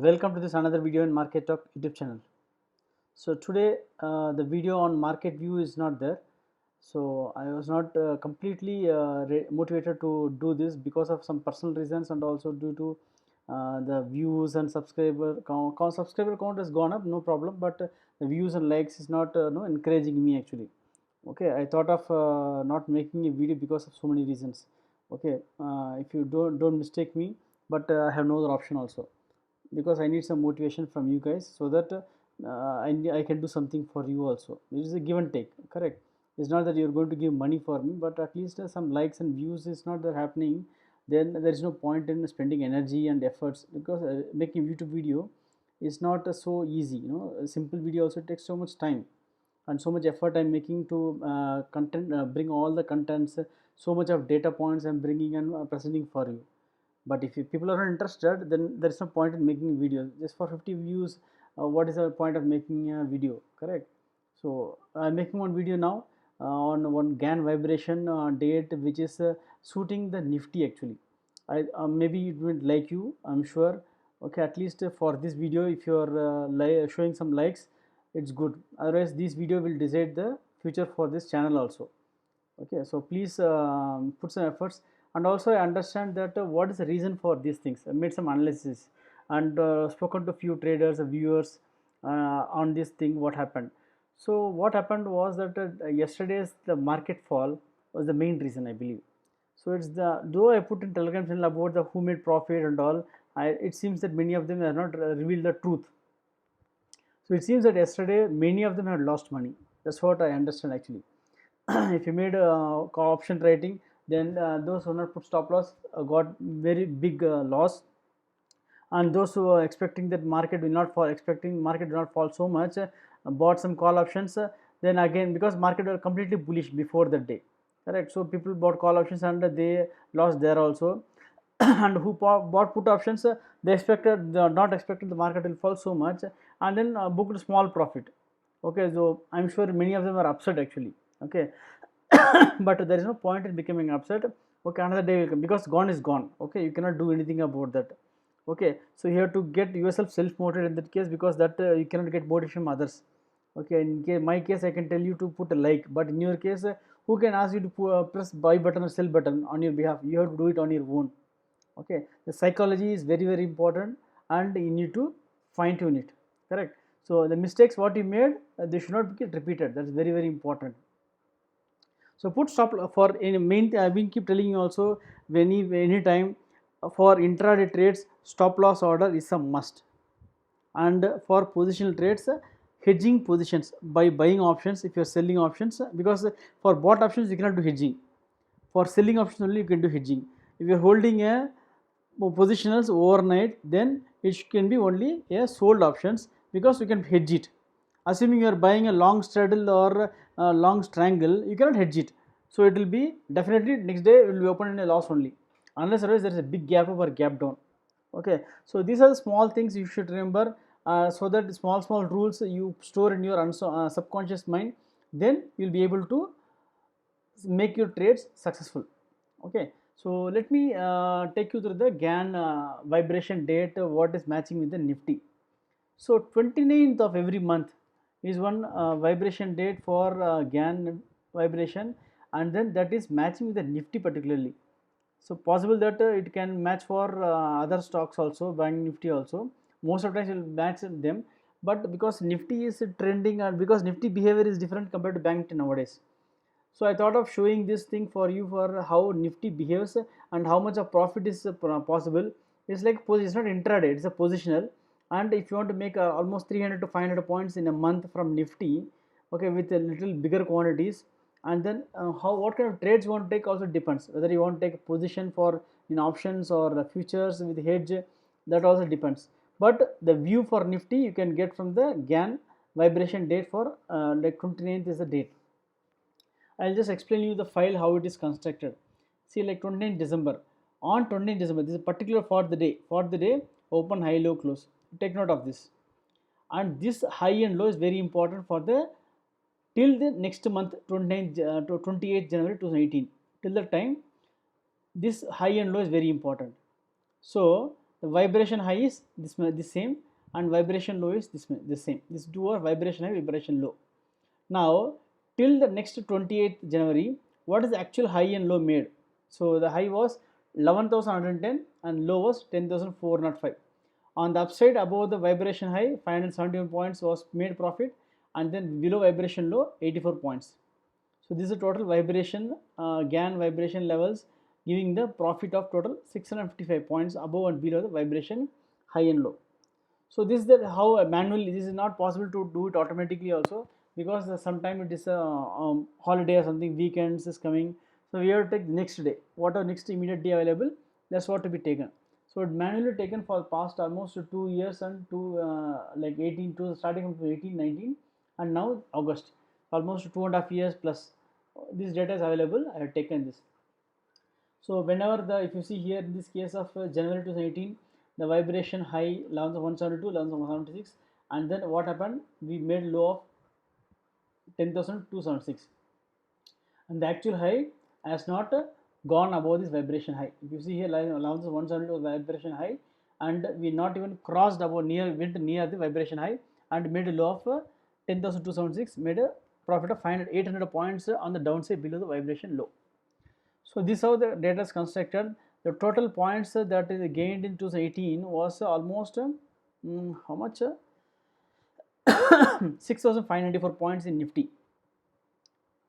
Welcome to this another video in Market Talk YouTube channel. So today the video on market view is not there. So I was not completely motivated to do this because of some personal reasons and also due to the views and subscriber count has gone up, no problem, but the views and likes is not no, encouraging me actually. Okay, I thought of not making a video because of so many reasons. Okay, if you don't mistake me, but I have no other option also because I need some motivation from you guys so that I can do something for you also. It is a give and take, correct? It's not that you're going to give money for me, but at least some likes and views is not that happening. Then there is no point in spending energy and efforts because making YouTube video is not so easy. A simple video also takes so much time and so much effort I'm making to bring all the contents, so much of data points I'm bringing and presenting for you. But if people are not interested, then there is no point in making videos just for 50 views. What is the point of making a video, correct? So I'm making one video now on one GAN vibration date which is suiting the Nifty actually. Maybe it will like you, I'm sure. Okay, at least for this video, if you're showing some likes, it's good. Otherwise this video will decide the future for this channel also. Okay, so please put some efforts. And also I understand that what is the reason for these things. I made some analysis and spoken to few traders, viewers on this thing, what happened. So what happened was that yesterday's the market fall was the main reason, I believe. So it's the, though I put in Telegram channel about the who made profit and all, it seems that many of them have not revealed the truth. So it seems that yesterday many of them had lost money. That's what I understand actually. If you made a call option trading, then those who not put stop loss got very big loss, and those who are expecting that market will not fall, expecting market will not fall so much, bought some call options. Then again, because market were completely bullish before the day, correct? So people bought call options and they lost there also. And who bought put options, they expected, not expected the market will fall so much, and then booked a small profit. Okay, so I'm sure many of them are upset actually. Okay, but there is no point in becoming upset. Okay, another day will come because gone is gone. Okay, you cannot do anything about that. Okay, so you have to get yourself self motivated in that case, because that you cannot get motivation from others. Okay, in my case I can tell you to put a like, but in your case who can ask you to press buy button or sell button on your behalf? You have to do it on your own. Okay, the psychology is very important and you need to fine tune it, correct? So the mistakes what you made, they should not get repeated. That's very important. So put stop for any main, I've been keep telling you also, any time for intraday trades, stop loss order is a must. And for positional trades, hedging positions by buying options if you're selling options, because for bought options you cannot do hedging. For selling options only you can do hedging. If you're holding a positionals overnight, then it can be only a sold options, because you can hedge it. Assuming you are buying a long straddle or a long strangle, you cannot hedge it. So it will be definitely next day it will be open in a loss only, unless otherwise there is a big gap up or gap down. Okay, so these are the small things you should remember, so that small rules you store in your subconscious mind, then you'll be able to make your trades successful. Okay, so let me take you through the GAN vibration date, what is matching with the Nifty. So 29th of every month is one vibration date for GAN vibration, and then that is matching with the Nifty particularly. So possible that it can match for other stocks also, bank Nifty also. Most of the times it will match them, but because Nifty is trending and because Nifty behavior is different compared to bank Nifty nowadays. So I thought of showing this thing for you, for how Nifty behaves and how much of profit is possible. It's like, it's not intraday, it's a positional. And if you want to make almost 300 to 500 points in a month from Nifty, okay, with a little bigger quantities, and then how, what kind of trades you want to take also depends. Whether you want to take a position for in options or futures with hedge, that also depends. But the view for Nifty you can get from the GAN vibration date for like 29th is the date. I'll just explain you the file how it is constructed. See, like 29 December. On 29 December, this is particular for the day. For the day, open, high, low, close. Take note of this. And this high and low is very important for the till the next month, 29 to 28 January 2018. Till the time, this high and low is very important. So the vibration high is this same, and vibration low is this same. These two are vibration high, vibration low. Now till the next 28th January, what is the actual high and low made? So the high was 11,110 and low was 10,405. On the upside, above the vibration high, 571 points was made profit, and then below vibration low, 84 points. So this is the total vibration, GAN vibration levels, giving the profit of total 655 points above and below the vibration high and low. So this is the how manually, this is not possible to do it automatically also, because sometime it is a holiday or something, weekends is coming, so we have to take the next day, whatever next immediate day available, that's what to be taken. So it manually taken for past almost 2 years and like 18 to starting from 18, 19 and now August, almost 2.5 years plus this data is available. I have taken this. So whenever if you see here in this case of January 2018, the vibration high 11,172, 11,176, and then what happened? We made low of 10,276, and the actual high has not gone above this vibration high. If you see here, 11,172 was vibration high, and we not even crossed above went near the vibration high and made a low of 10,276, made a profit of 800 points on the downside below the vibration low. So this is how the data is constructed. The total points that is gained in 2018 was almost how much? 6,594 points in Nifty.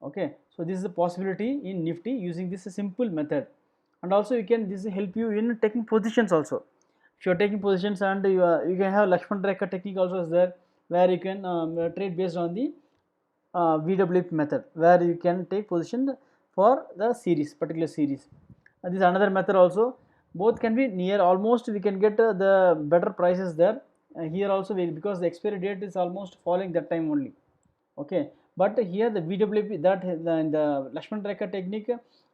Okay, so this is the possibility in Nifty using this simple method, and also you can this help you in taking positions also. If you are taking positions, and you can have Lakshman Rekha technique also is there, where you can trade based on the VWP method, where you can take position for the series, particular series. This is another method also. Both can be near, almost we can get the better prices there. Here also because the expiry date is almost falling that time only. Okay, but here the VWP, that the Lakshman Rekha technique,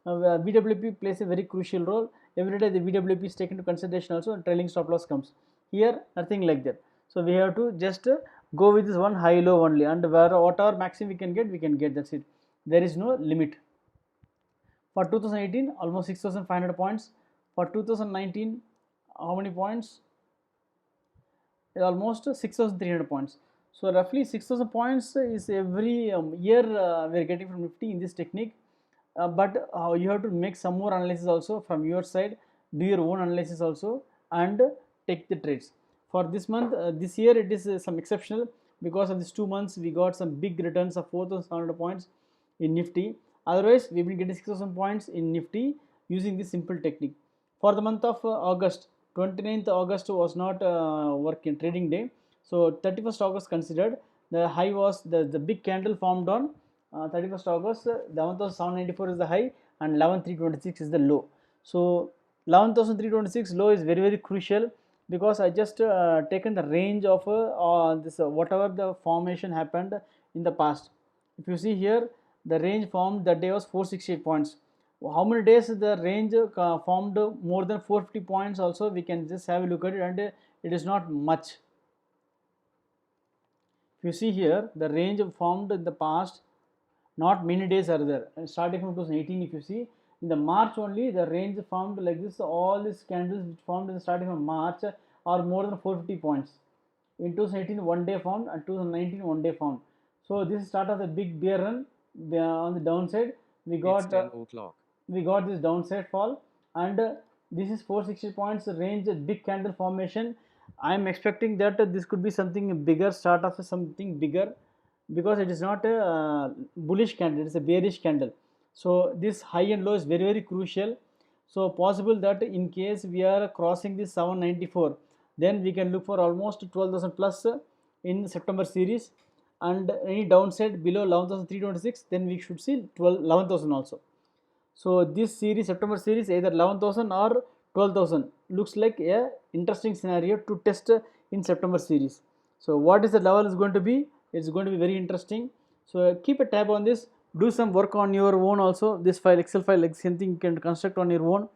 VWP plays a very crucial role. Every day the VWP is taken into consideration also, and trailing stop loss comes. Here nothing like that. So we have to just go with this one high low only, and whatever maximum we can get, that's it. There is no limit. For 2018, almost 6,500 points. For 2019, how many points? Almost 6,300 points. So roughly 6,000 points is every year we are getting from Nifty in this technique. But you have to make some more analysis also from your side, do your own analysis also, and take the trades. For this month, this year it is some exceptional, because of these 2 months we got some big returns of 4,700 points in Nifty. Otherwise we have been getting 6,000 points in Nifty using this simple technique. For the month of August, 29th August was not working trading day, so 31st August considered, the high was the big candle formed on 31st August, 11,794 is the high and 11,326 is the low. So 11,326 low is very crucial, because I just taken the range of this whatever the formation happened in the past. If you see here, the range formed that day was 468 points. How many days the range formed more than 450 points also, we can just have a look at it, and it is not much. If you see here, the range formed in the past, not many days are there. Starting from 2018, if you see, in the March only the range formed like this. All these candles which formed in starting from March are more than 450 points. In 2018 one day formed, and 2019 one day formed. So this is start of the big bear run. On the downside we got this downside fall, and this is 460 points range, big candle formation. I am expecting that this could be something bigger, start of something bigger, because it is not a bullish candle, it is a bearish candle. So this high and low is very crucial. So possible that in case we are crossing this 794, then we can look for almost 12,000 plus in September series, and any downside below 11,326, then we should see 11,000 also. So this series, September series, either 11,000 or 12,000 looks like a interesting scenario to test in September series. So what is the level is going to be? It's going to be very interesting. So keep a tab on this. Do some work on your own also. This file, Excel file, like something you can construct on your own.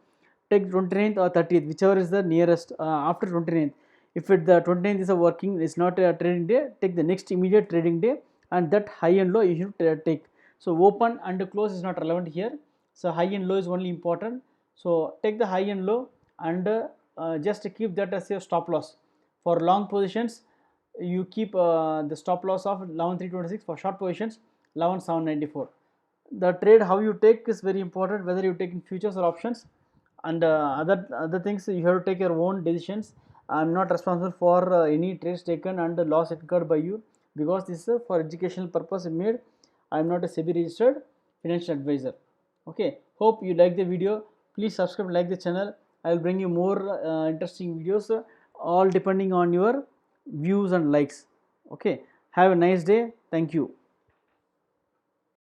Take 29th or 30th, whichever is the nearest after 29th. If the 29th is a working, it's not a trading day, take the next immediate trading day, and that high and low you should take. So open and close is not relevant here. So high and low is only important. So take the high and low, and just keep that as your stop loss. For long positions, you keep the stop loss of 11,326. For short positions, 11,794. The trade how you take is very important, whether you take in futures or options, and other things you have to take your own decisions. I am not responsible for any trades taken and the loss incurred by you, because this is for educational purpose made. I am not a SEBI registered financial advisor. Okay, hope you like the video. Please subscribe, like the channel. I will bring you more interesting videos, all depending on your views and likes. Okay, have a nice day. Thank you.